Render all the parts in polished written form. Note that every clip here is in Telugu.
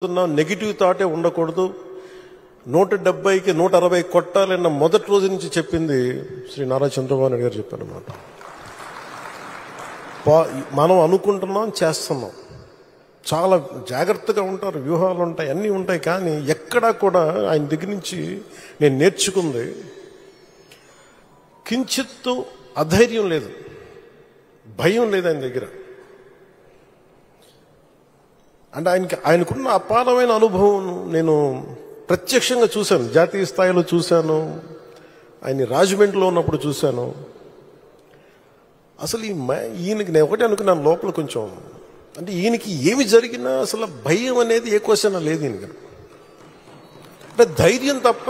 నెగిటివ్ థాటే ఉండకూడదు. 170కి 160 కొట్టాలన్న మొదటి రోజు నుంచి చెప్పింది శ్రీ నారా చంద్రబాబు నాయుడు గారు చెప్పారన్నమాట. మనం అనుకుంటున్నాం, చేస్తున్నాం, చాలా జాగ్రత్తగా ఉంటారు, వ్యూహాలు ఉంటాయి, అన్నీ ఉంటాయి. కానీ ఎక్కడా కూడా ఆయన దగ్గర నుంచి నేను నేర్చుకుంది కించిత్తు అధైర్యం లేదు, భయం లేదు ఆయన దగ్గర. అంటే ఆయనకున్న అపారమైన అనుభవం నేను ప్రత్యక్షంగా చూశాను, జాతీయ స్థాయిలో చూశాను, ఆయన రాజమండ్రిలో ఉన్నప్పుడు చూశాను. అసలు ఈయనకి నేను ఒకటే అనుకున్నాను లోపల కొంచెం, అంటే ఈయనకి ఏమి జరిగినా అసలు భయం అనేది ఏ క్వశ్చన్ లేదు ఈయనకి. అంటే ధైర్యం తప్ప.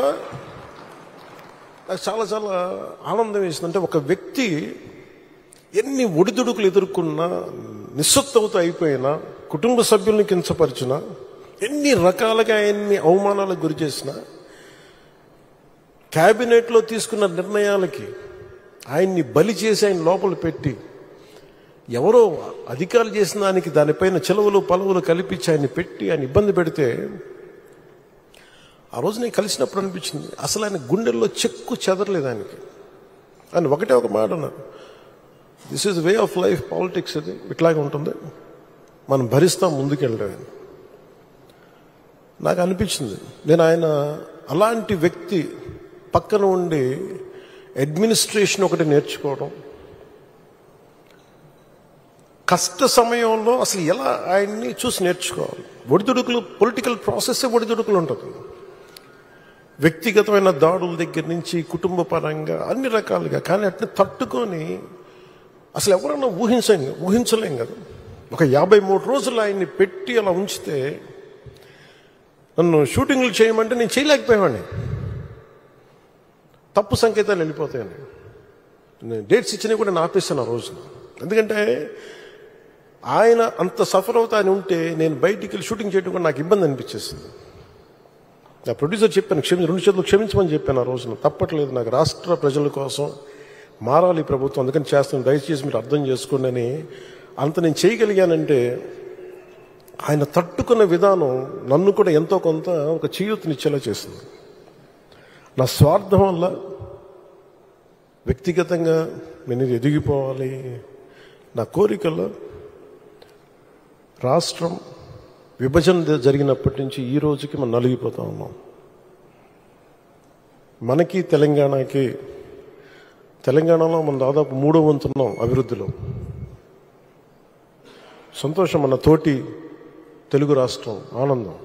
నాకు చాలా చాలా ఆనందం వేసింది. అంటే ఒక వ్యక్తి ఎన్ని ఒడిదుడుకులు ఎదుర్కొన్నా, నిస్సత్తువతో అయిపోయినా, కుటుంబ సభ్యుల్ని కించపరిచినా, ఎన్ని రకాలుగా ఆయన్ని అవమానాలకు గురి చేసినా, క్యాబినెట్లో తీసుకున్న నిర్ణయాలకి ఆయన్ని బలి చేసి ఆయన లోపల పెట్టి, ఎవరో అధికారులు చేసిన దానికి దానిపైన చిలవలు పలువులు కల్పించి ఆయన్ని పెట్టి ఆయన ఇబ్బంది పెడితే, ఆ రోజు నేను కలిసినప్పుడు అనిపించింది అసలు ఆయన గుండెల్లో చెక్కు చెదరలేదు ఆయనకి. ఆయన ఒకటే ఒక మాట అన్నారు, this is way of life, politics అది ఇట్లాగే ఉంటుంది, మనం భరిస్తాం ముందుకెళ్ళడం. నాకు అనిపించింది నేను ఆయన అలాంటి వ్యక్తి పక్కన ఉండి అడ్మినిస్ట్రేషన్ ఒకటి నేర్చుకోవడం, కష్ట సమయంలో అసలు ఎలా ఆయన్ని చూసి నేర్చుకోవాలి. ఒడిదుడుకులు, పొలిటికల్ ప్రాసెస్ ఒడిదుడుకులు ఉంటుంది, వ్యక్తిగతమైన దాడుల దగ్గర నుంచి కుటుంబ పరంగా అన్ని రకాలుగా. కానీ అట్లా తట్టుకొని అసలు ఎవరన్నా ఊహించలేం కదా. ఒక 53 రోజులు ఆయన్ని పెట్టి అలా ఉంచితే, నన్ను షూటింగ్లు చేయమంటే నేను చేయలేకపోయావాడిని, తప్పు సంకేతాలు వెళ్ళిపోతాయని. నేను డేట్స్ ఇచ్చినవి కూడా నేను ఆపేస్తాను ఆ రోజు. ఎందుకంటే ఆయన అంత సఫర్ అవుతా అని ఉంటే నేను బయటికి వెళ్ళి షూటింగ్ చేయడం కూడా నాకు ఇబ్బంది అనిపించేసింది. నా ప్రొడ్యూసర్ చెప్పాను, 2 చేతులు క్షమించమని చెప్పాను ఆ రోజున. తప్పట్లేదు, నాకు రాష్ట్ర ప్రజల కోసం మారాలి ప్రభుత్వం, అందుకని చేస్తాను, దయచేసి మీరు అర్థం చేసుకోండి అని. అంత నేను చేయగలిగానంటే ఆయన తట్టుకున్న విధానం నన్ను కూడా ఎంతో కొంత ఒక చేయూతనిచ్చేలా చేసింది. నా స్వార్థం వల్ల వ్యక్తిగతంగా నేను ఎదిగిపోవాలి, నా కోరికల్లో రాష్ట్రం విభజన జరిగినప్పటి నుంచి ఈ రోజుకి మనం నలిగిపోతా ఉన్నాం. మనకి తెలంగాణలో మనం దాదాపు 3వ వంతున్నాం అభివృద్ధిలో. సంతోషం, మన తోటి తెలుగు రాష్ట్రం, ఆనందం.